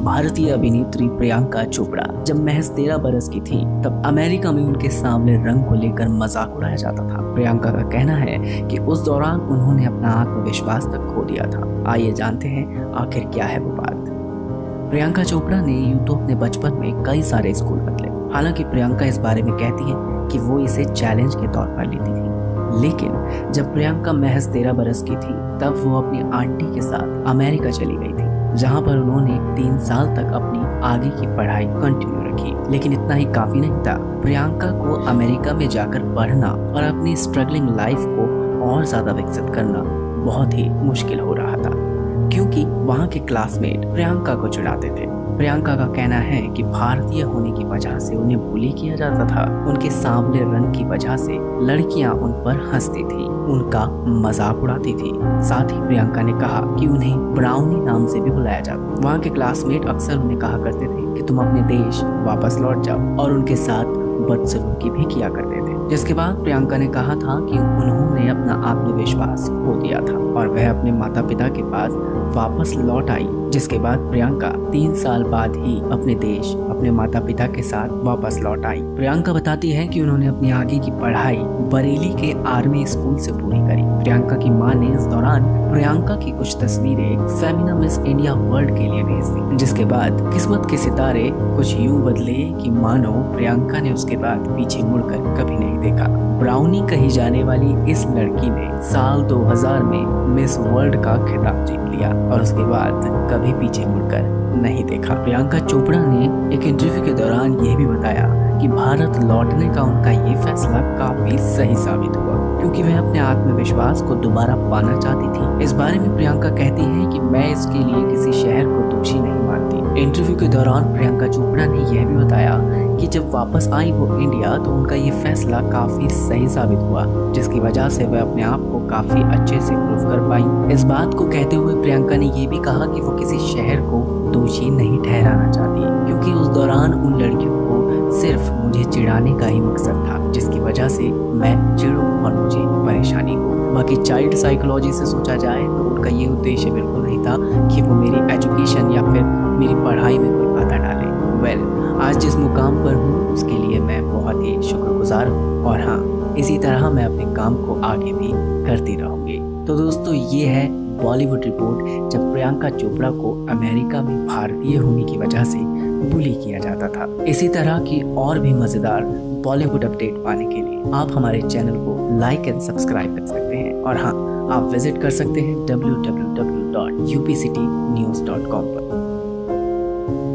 भारतीय अभिनेत्री प्रियंका चोपड़ा जब महज 13 बरस की थी तब अमेरिका में उनके सांवले रंग को लेकर मजाक उड़ाया जाता था। प्रियंका का कहना है कि उस दौरान उन्होंने अपना आत्मविश्वास तक खो दिया था। आइए जानते हैं आखिर क्या है वो बात। प्रियंका चोपड़ा ने यूं तो अपने बचपन में कई सारे स्कूल बदले। हालांकि प्रियंका इस बारे में कहती है कि वो इसे चैलेंज के तौर पर लेती थी। लेकिन जब प्रियंका महज 13 बरस की थी तब वो अपनी आंटी के साथ अमेरिका चली गई थी, जहां पर उन्होंने 3 साल तक अपनी आगे की पढ़ाई कंटिन्यू रखी। लेकिन इतना ही काफी नहीं था। प्रियंका को अमेरिका में जाकर पढ़ना और अपनी स्ट्रगलिंग लाइफ को और ज्यादा विकसित करना बहुत ही मुश्किल हो रहा था, क्योंकि वहाँ के क्लासमेट प्रियंका को चिढ़ाते थे। प्रियंका का कहना है कि भारतीय होने की वजह से उन्हें बुली किया जाता था। उनके सांवले रंग की वजह से लड़कियां उन पर हंसती थी, उनका मजाक उड़ाती थी। साथ ही प्रियंका ने कहा कि उन्हें ब्राउनी नाम से भी बुलाया जाता। वहाँ के क्लासमेट अक्सर उन्हें कहा करते थे कि तुम अपने देश वापस लौट जाओ, और उनके साथ बदसलूकी भी किया करते थे। जिसके बाद प्रियंका ने कहा था कि उन्होंने अपना आत्मविश्वास खो दिया था और वह अपने माता पिता के पास वापस लौट आई। जिसके बाद प्रियंका 3 साल बाद ही अपने देश अपने माता पिता के साथ वापस लौट आई। प्रियंका बताती है कि उन्होंने अपनी आगे की पढ़ाई बरेली के आर्मी स्कूल से पूरी करी। प्रियंका की मां ने इस दौरान प्रियंका की कुछ तस्वीरें फेमिना मिस इंडिया वर्ल्ड के लिए भेज दी। जिसके बाद किस्मत के सितारे कुछ यूं बदले कि मानो प्रियंका ने उसके बाद पीछे मुड़कर कभी नहीं देखा। ब्राउनी कही जाने वाली इस लड़की ने साल 2000 में मिस वर्ल्ड का खिताब जीत लिया और उसके बाद कभी पीछे मुड़कर नहीं देखा। प्रियंका चोपड़ा ने एक इंटरव्यू के दौरान यह भी बताया कि भारत लौटने का उनका ये फैसला काफी सही साबित हुआ, क्योंकि वह अपने आत्मविश्वास को दोबारा पाना चाहती थी। इस बारे में प्रियंका कहती है कि मैं इसके लिए किसी शहर को दोषी नहीं मानती। इंटरव्यू के दौरान प्रियंका चोपड़ा ने यह भी बताया कि जब वापस आई वो इंडिया तो उनका ये फैसला काफी सही साबित हुआ, जिसकी वजह से वह अपने आप को काफी अच्छे से प्रूव कर पाई। इस बात को कहते हुए प्रियंका ने यह भी कहा कि वो किसी शहर को दोषी नहीं ठहराना चाहती, क्योंकि उस दौरान उन लड़कियों को सिर्फ मुझे चिढ़ाने का ही मकसद था, जिसकी वजह से मैं चिढ़ूं और मुझे परेशानी हो। बाकी चाइल्ड साइकोलॉजी से सोचा जाए तो उनका ये उद्देश्य बिल्कुल नहीं था कि वो मेरी एजुकेशन या फिर मेरी पढ़ाई में कोई बाधा डाले। आज जिस मुकाम पर हूँ उसके लिए मैं बहुत ही शुक्रगुजार हूँ, और हाँ, इसी तरह मैं अपने काम को आगे भी करती रहूंगी। तो दोस्तों, ये है बॉलीवुड रिपोर्ट जब प्रियंका चोपड़ा को अमेरिका में भारतीय होने की वजह से बुली किया जाता था। इसी तरह की और भी मजेदार बॉलीवुड अपडेट पाने के लिए आप हमारे चैनल को लाइक एंड सब्सक्राइब कर सकते हैं, और हाँ, आप विजिट कर सकते हैं www.upcitynews.com पर।